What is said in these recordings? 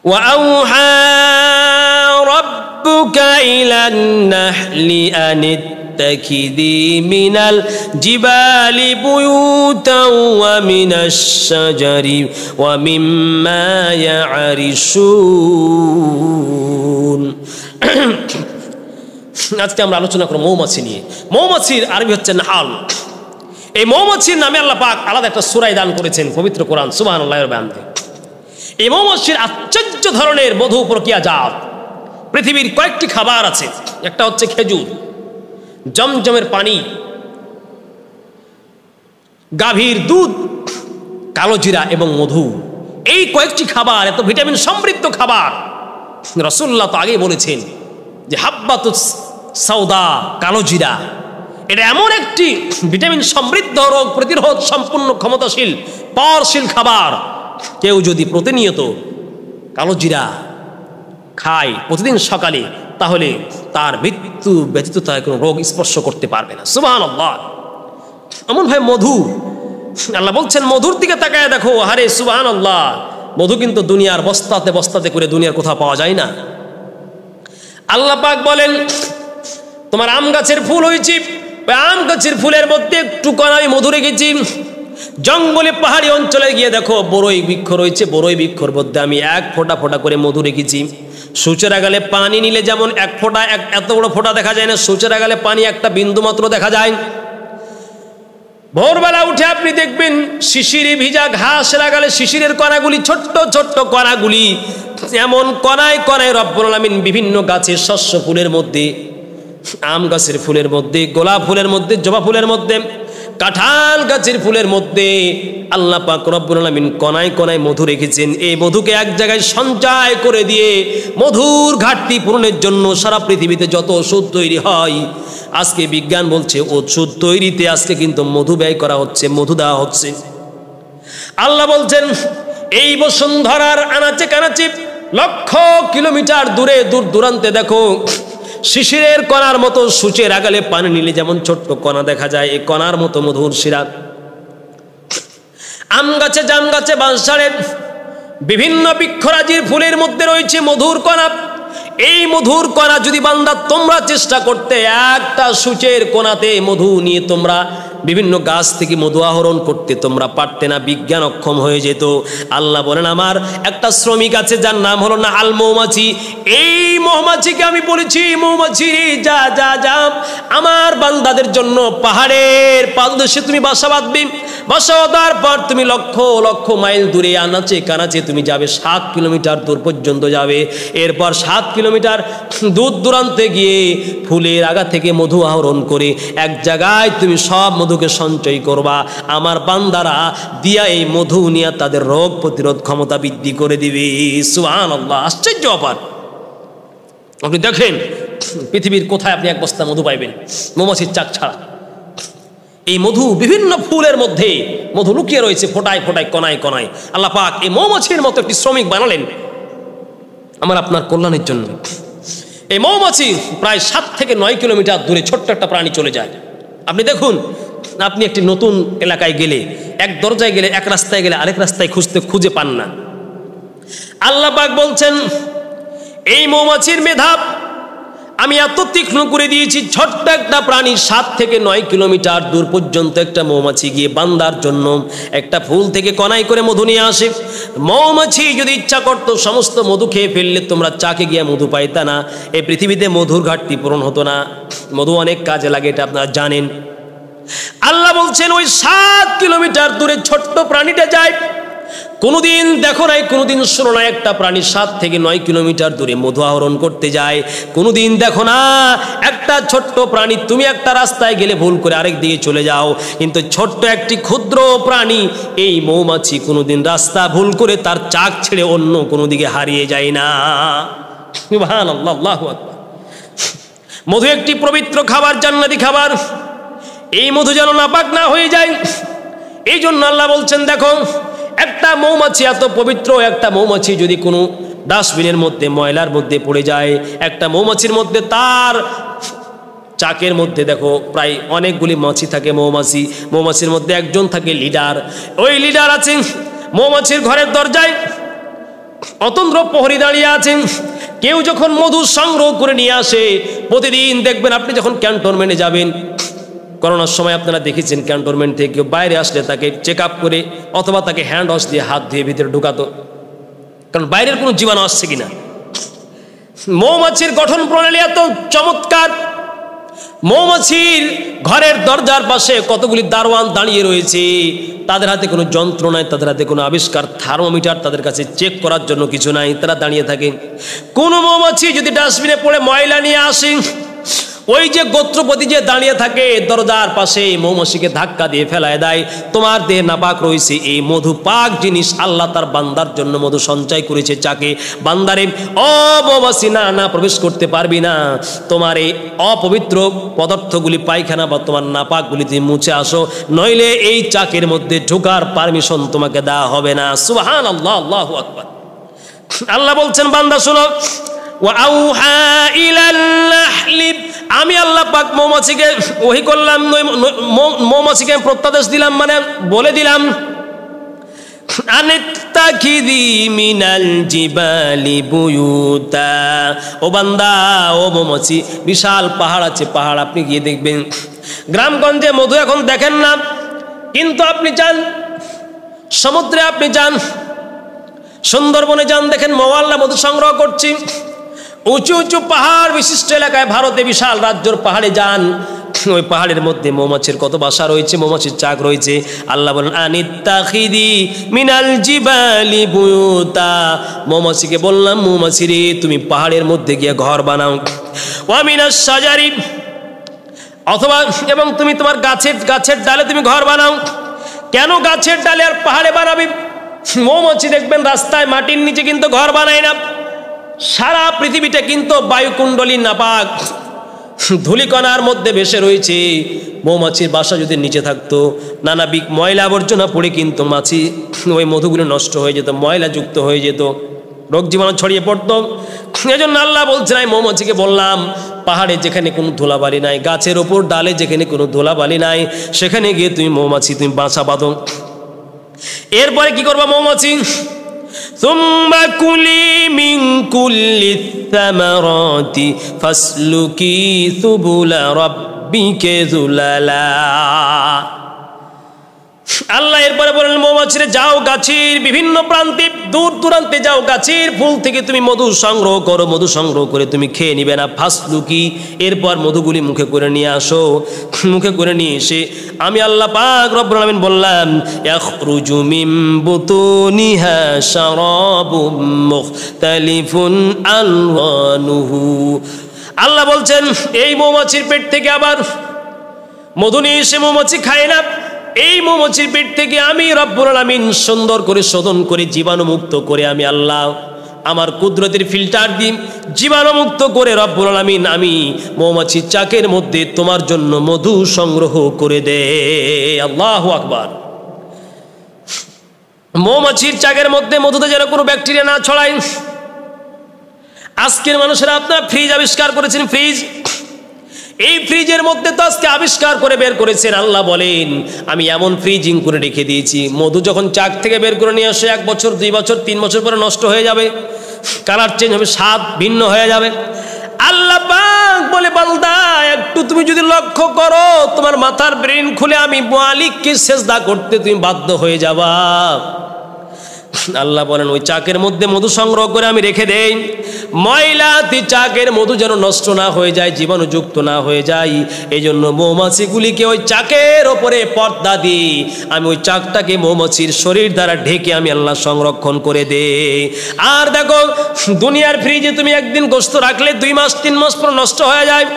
وأوحى ربك إلى النحل أن اتخذي من الجبال بيوتا ومن الشجر ومما يعرشون আজকে আমরা আলোচনা করব মৌমাছি নিয়ে। মৌমাছির আরবি হচ্ছে নাহাল। এই মৌমাছির নামে আল্লাহ পাক আলাদা একটা সূরা দান করেছেন পবিত্র কোরআন, সুবহানাল্লাহির বিহামদি। এই মৌমাছির আশ্চর্য ধরনের মধু প্রক্রিয়াজাত পৃথিবীর কয়েকটি খাবার আছে। একটা হচ্ছে খেজুর, জমজমের পানি, গাভীর দুধ, কালোজিরা এবং মধু। এই কয়েকটি খাবার এত ভিটামিন সমৃদ্ধ খাবার। রাসূলুল্লাহ তো আগেই বলেছেন যে হাব্বাতুস সাউদা, কালোজিরা, এটা এমন একটি ভিটামিন সমৃদ্ধ, রোগ প্রতিরোধ সম্পূর্ণ ক্ষমতাশীল পাওয়ারশীল খাবার। কেউ যদি প্রতিনিয়ত কালোজিরা খায় প্রতিদিন সকালে, তাহলে তার মৃত্যু ব্যতীত তার কোনো রোগ স্পর্শ করতে পারবে না। সুবহানাল্লাহ। এমন ভাই মধু, আল্লাহ বলছেন মধুর দিকে তাকায় দেখো। আরে সুবহানাল্লাহ, মধু কিন্তু দুনিয়ার বস্তাতে বস্তাতে করে দুনিয়ার কোথাও পাওয়া যায় না। আল্লাহ পাক বলেন তোমার আম গাছের ফুল হয়েছে, আম গাছের ফুলের মধ্যে একটু কণা আমি মধু রেখেছি। জঙ্গলে পাহাড়ি অঞ্চলে গিয়ে দেখো বড়ই বৃক্ষ রয়েছে, বড়ই বৃক্ষর মধ্যে আমি এক ফোঁটা ফোঁটা করে মধু রেখেছি। সূর্যের আগালে পানি নিলে যেমন এক ফোঁটা, এত বড় ফোঁটা দেখা যায় না, সূর্যের আগালে পানি একটা বিন্দু মাত্র দেখা যায়। ভোরবেলা উঠে আপনি দেখবেন শিশিরে ভিজা ঘাসের আগালে শিশিরের কণাগুলি, ছোট্ট ছোট্ট কণাগুলি, এমন কণায় কণায় রব্বুল আলামিন বিভিন্ন গাছের শস্য ফুলের মধ্যে, আম গাছের ফুলের মধ্যে, গোলাপ ফুলের মধ্যে, জবা ফুলের মধ্যে, কাঁঠাল গাছের ফুলের মধ্যে আল্লাহ পাক রব্বুল আলামিন কণায় কণায় মধু রেখেছেন। এই মধুকে এক জায়গায় সঞ্চয় করে দিয়ে মধুর ঘাটতি পূরণের জন্য সারা পৃথিবীতে যত ওষুধ তৈরি হয়, আজকে বিজ্ঞান বলছে ওষুধ তৈরিতে আজকে কিন্তু মধু ব্যয় করা হচ্ছে, মধু দেওয়া হচ্ছে। আল্লাহ বলছেন এই বসুন্ধরার আনাচে কানাচে লক্ষ কিলোমিটার দূরে দূর দূরান্তে দেখো শিশিরের কণার মতো সূচের আগালে পানি নিলে যেমন ছোট্ট কণা দেখা যায়, এই কণার মতো মধুর সিরাত। আম গাছে, জাম গাছে, বাঁশঝাড়ে, বিভিন্ন বৃক্ষরাজির ফুলের মধ্যে রয়েছে মধুর কণা। এই মধুর কণা যদি বান্দা তোমরা চেষ্টা করতে একটা সূচের কোণাতে মধু নিয়ে তোমরা বিভিন্ন গাছ থেকে মধু আহরণ করতে তোমরা পারতে না, বিজ্ঞান অক্ষম হয়ে যেত। আল্লাহ বলেন আমার একটা শ্রমিক আছে যার নাম হলো না আল মৌমাছি। এই মৌমাছিকে আমি বলেছি মৌমাছি যা যা যা আমার বান্দাদের জন্য পাহাড়ের পাদদেশে তুমি বাসা বাঁধবে। বাসা বাঁধার পর তুমি লক্ষ লক্ষ মাইল দূরে আনাচে কানাচে তুমি যাবে, 7 কিলোমিটার দূর পর্যন্ত যাবে। এরপর 7 কিলোমিটার দূর দূরান্তে গিয়ে ফুলের আগা থেকে মধু আহরণ করে এক জায়গায় তুমি সব মধুকে সঞ্চয় করবা। আমার বান্দারা দিয়া এই মধু নিয়ে তাদের রোগ প্রতিরোধ ক্ষমতা বৃদ্ধি করে দিবে। সুবহানাল্লাহ, আশ্চর্য ব্যাপার। আপনি দেখেন পৃথিবীর কোথায় আপনি এক বস্তা মধু পাইবেন মৌমাছির চাক ছাড়া। এই মধু বিভিন্ন ফুলের মধ্যে মধু লুকিয়ে রয়েছে, ফোটায় ফোটায়, কণায় কণায়। আল্লাহ পাক এই মৌমাছির মতো একটি শ্রমিক বানালেন আমার আপনার কল্যাণের জন্য। এই মৌমাছি প্রায় 7 থেকে 9 কিলোমিটার দূরে ছোট্ট একটা প্রাণী চলে যায়। আপনি দেখুন, আপনি একটি নতুন এলাকায় গেলে, এক দরজায় গেলে, এক রাস্তায় গেলে আরেক রাস্তায় খুঁজে পান না। আল্লাহ পাক বলছেন এই মৌমাছির মেধা আমি এত তীক্ষ্ণ করে দিয়েছি, ছোট্ট একটা প্রাণী 7 থেকে 9 কিলোমিটার দূর পর্যন্ত একটা মৌমাছি গিয়ে বান্দার জন্য একটা ফুল থেকে কণাই করে মধু নিয়ে আসে। মৌমাছি যদি ইচ্ছা করতো সমস্ত মধু খেয়ে ফেললে তোমরা চাকে গিয়ে মধু পাইতা না, এই পৃথিবীতে মধুর ঘাটতি পূরণ হতো না। মধু অনেক কাজে লাগে, এটা আপনারা জানেন। আল্লাহ বলছেন ওই 7 কিলোমিটার দূরে ছোট্ট প্রাণীটা যায়, কোনোদিন দেখো নাই, কোনোদিন শোনো না একটা প্রাণী 7 থেকে 9 কিলোমিটার দূরে মধু আহরণ করতে যায়। কোনোদিন দেখো না একটা ছোট্ট প্রাণী, তুমি একটা রাস্তায় গেলে ভুল করে আরেক দিকে চলে যাও, কিন্তু ছোট্ট একটি ক্ষুদ্র প্রাণী এই মৌমাছি কোনোদিন রাস্তা ভুল করে তার চাক ছেড়ে অন্য কোনো দিকে হারিয়ে যায় না। সুবহানাল্লাহ, আল্লাহু আকবার। মধু একটি পবিত্র খাবার, জান্নাতি খাবার। এই মধু যেন নাপাক না হয়ে যায়, এই জন্য আল্লাহ বলছেন দেখো একটা মৌমাছি এত পবিত্র, একটা মৌমাছি যদি কোনো ডাস্টবিনের মধ্যে ময়লার মধ্যে পড়ে যায়, একটা মৌমাছির মধ্যে তার চাকের মধ্যে দেখো প্রায় অনেকগুলি মাছি থাকে। মৌমাছির মধ্যে একজন থাকে লিডার। ওই লিডার আছে মৌমাছির ঘরের দরজায় অতন্দ্র প্রহরী দাঁড়িয়ে আছেন। কেউ যখন মধু সংগ্রহ করে নিয়ে আসে, প্রতিদিন দেখবেন আপনি যখন ক্যান্টনমেন্টে যাবেন, করোনার সময় আপনারা দেখেছেন ক্যান্টনমেন্ট থেকে কেউ বাইরে আসলে তাকে চেক আপ করে অথবা তাকে হ্যান্ড ওয়াশ দিয়ে হাত ধুয়ে ভিতরে ঢুকাতো, কারণ বাইরের কোনো জীবাণু আসছে কিনা। মৌমাছির গঠন প্রণালী এত চমৎকার, মৌমাছির ঘরের দরজার পাশে কতগুলি দারোয়ান দাঁড়িয়ে রয়েছে, তাদের হাতে কোনো যন্ত্র নাই, তাদের হাতে কোনো আবিষ্কার থার্মোমিটার তাদের কাছে চেক করার জন্য কিছু নাই, তারা দাঁড়িয়ে থাকে। কোনো মৌমাছি যদি ডাস্টবিনে পড়ে ময়লা নিয়ে আসে, ওই যে গোত্রপতি যে দাঁড়িয়ে থাকে দরজার পাশে, মৌমাছিকে ধাক্কা দিয়ে ফেলায় দেয়। তোমার দেহে নাপাক রয়েছে, এই মধু পাক জিনিস, আল্লাহ তার বান্দার জন্য মধু সঞ্চয় করেছে চাকে। বান্দারে ও মৌমাছি, না না প্রবেশ করতে পারবি না, তোমার এই অপবিত্র পদার্থগুলি পায়খানা বা তোমার নাপাকগুলি তুমি মুছে আসো, নইলে এই চাকের মধ্যে ঢোকার পারমিশন তোমাকে দেওয়া হবে না। সুবহানাল্লাহ, আল্লাহু আকবার। আল্লাহ বলছেন বান্দা শোনো, ওয়াউহা ইলাল নাহলি, আমি আল্লাহ পাক মৌমাছিকে ওহী করলাম, মৌমাছিকে প্রত্যাদেশ দিলাম, মানে বলে দিলাম, আনিত্তাখিযি মিনাল জিবালি বুয়ুতা। ও বান্দা, ও মৌমাছি, বিশাল পাহাড় আছে, পাহাড় আপনি গিয়ে দেখবেন। গ্রামগঞ্জে মধু এখন দেখেন না, কিন্তু আপনি যান সমুদ্রে, আপনি যান সুন্দরবনে যান, দেখেন মওয়াল্লা মধু সংগ্রহ করছি। উঁচু উঁচু পাহাড় বিশিষ্ট এলাকায় ভারতে বিশাল রাজ্যর পাহাড়ে যান, ওই পাহাড়ের মধ্যে মৌমাছির কত বাসা রয়েছে, মৌমাছির চাক রয়েছে। আল্লাহ বলেন আনিত্তাখিযি মিনাল জিবালি বুয়ুতা, মৌমাছিকে বললাম, মৌমাছি রে তুমি পাহাড়ের মধ্যে গিয়ে ঘর বানাও। ওয়া মিনাশ শাজারি, অথবা এবং তুমি তোমার গাছের ডালে তুমি ঘর বানাও। কেন গাছের ডালে আর পাহাড়ে বানাবি? মৌমাছি দেখবেন রাস্তায় মাটির নিচে কিন্তু ঘর বানায় না। সারা পৃথিবীটা কিন্তু বায়ুকুণ্ডলী নাপাক ধূলিকণার মধ্যে ভেসে রয়েছে। মৌমাছির বাসা যদি নিচে থাকতো, নানাবিক ময়লা আবর্জনা পড়ে কিন্তু মাছি ওই মধুগুলো নষ্ট হয়ে যেত, ময়লা যুক্ত হয়ে যেত, রোগ জীবাণু ছড়িয়ে পড়তো। এজন্য আল্লাহ বলছেন, আমি মৌমাছিকে বললাম, পাহাড়ে যেখানে কোনো ধুলাবালি নাই, গাছের ওপর ডালে যেখানে কোনো ধুলাবালি নাই, সেখানে গিয়ে তুমি মৌমাছি তুমি বাসা বাঁধো। এরপরে কি করবা মৌমাছি? সুম্মা কুলি মিন কুল্লি সামারাতি ফাসলুকি সুবুলা রাব্বিকা যুলালা। আল্লাহ এরপরে বলেন, মৌমাছিরে যাও গাছের বিভিন্ন প্রান্তে, দূর দূরান্তে যাও, গাছের ফুল থেকে তুমি মধু সংগ্রহ করো, মধু সংগ্রহ করে তুমি খেয়ে নিবে না। ফাসলুকি, এরপর মধুগুলি মুখে করে নিয়ে আসো। মুখে করে নিয়ে এসে আমি আল্লাহ পাক রব্বুল আলামিন বললাম, ইয়াখরুজু মিন বুতুনিহা শারাবুম মুখতালিফুন আলওয়ানুহু। আল্লাহ বলছেন, এই মৌমাছির পেট থেকে আবার মধু নিয়ে এসে মৌমাছি খায় না, এই মৌমাছির পেট থেকে আমি রব্বুল আলামিন সুন্দর করে শোধন করে জীবাণুমুক্ত করে আমি আল্লাহ আমার কুদরতের ফিল্টার দিই, জীবাণুমুক্ত করে রব্বুল আলামিন আমি মৌমাছির চাকের মধ্যে তোমার জন্য মধু সংগ্রহ করে দে। আল্লাহু আকবার। মৌমাছির চাকের মধ্যে মধুতে যেন কোনো ব্যাকটেরিয়া না ছড়ায়। আজকের মানুষেরা আপনারা ফ্রিজ আবিষ্কার করেছেন, ফ্রিজ, এই ফ্রিজের মধ্যে তো আজকে আবিষ্কার করে বের করেছেন, আল্লাহ বলেন আমি এমন ফ্রিজিং করে রেখে দিয়েছি, মধু যখন চাক থেকে বের করে নিয়ে আসে 1 বছর 2 বছর 3 বছর পরে নষ্ট হয়ে যাবে, কালার চেঞ্জ হবে, স্বাদ ভিন্ন হয়ে যাবে। আল্লাহ পাক বলে, বান্দা একটু তুমি যদি লক্ষ্য করো, তোমার মাথার ব্রেন খুলে আমি মালিককে সিজদা করতে তুমি বাধ্য হয়ে যাবা। আল্লাহ বলেন, ওই চাকের মধ্যে মধু সংগ্রহ করে আমি রেখে দেই, ময়লাতি চাকের মধু যেন নষ্ট না হয়ে যায়, জীবাণুযুক্ত না হয়ে যায়। এই জন্য মৌমাছিগুলিকে ওই চাকের ওপরে পর্দা দিই, আমি ওই চাকটাকে মৌমাছির শরীর দ্বারা ঢেকে আমি আল্লাহ সংরক্ষণ করে দেই। আর দেখো, দুনিয়ার ফ্রিজে তুমি একদিন গোশত রাখলে 2 মাস 3 মাস পর নষ্ট হয়ে যায়,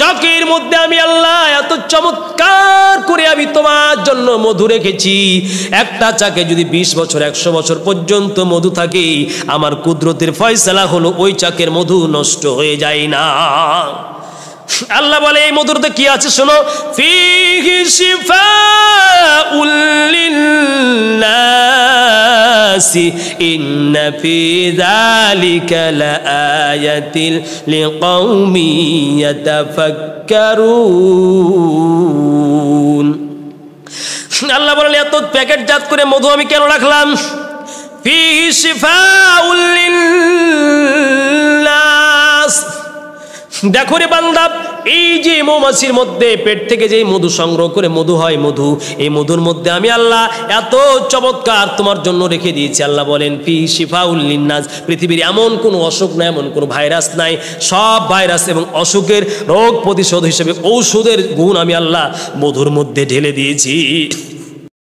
চাকের মধ্যে আমি আল্লাহ এত চমৎকার করে আমি তোমার জন্য মধু রেখেছি। একটা চাকে যদি 20 বছর 100 বছর পর্যন্ত মধু থাকে, আমার কুদরতের ফয়সালা হলো ওই চাকের মধু নষ্ট হয়ে যায় না। আল্লাহ বলে, এই মধুরতে কি আছে শোনো, ফীহি শিফাউল লিন্নাসি ইন্না ফী যালিকা লাআয়াতিন লিকাউমি ইয়াতাফাক্কারুন। আল্লাহ বলেন, এত প্যাকেটজাত করে মধু আমি কেন রাখলাম? ফীহি শিফাউল লিন্নাস। দেখো রে বান্দা, এই যে মৌমাছির মধ্যে পেট থেকে যেই মধু সংগ্রহ করে মধু হয়, মধু, এই মধুর মধ্যে আমি আল্লাহ এত চমৎকার তোমার জন্য রেখে দিয়েছি। আল্লাহ বলেন ফীহি শিফাউল লিন্নাস, পৃথিবীর এমন কোনো অসুখ নাই, এমন কোনো ভাইরাস নাই, সব ভাইরাস এবং অসুখের রোগ প্রতিশোধ হিসেবে ঔষধের গুণ আমি আল্লাহ মধুর মধ্যে ঢেলে দিয়েছি।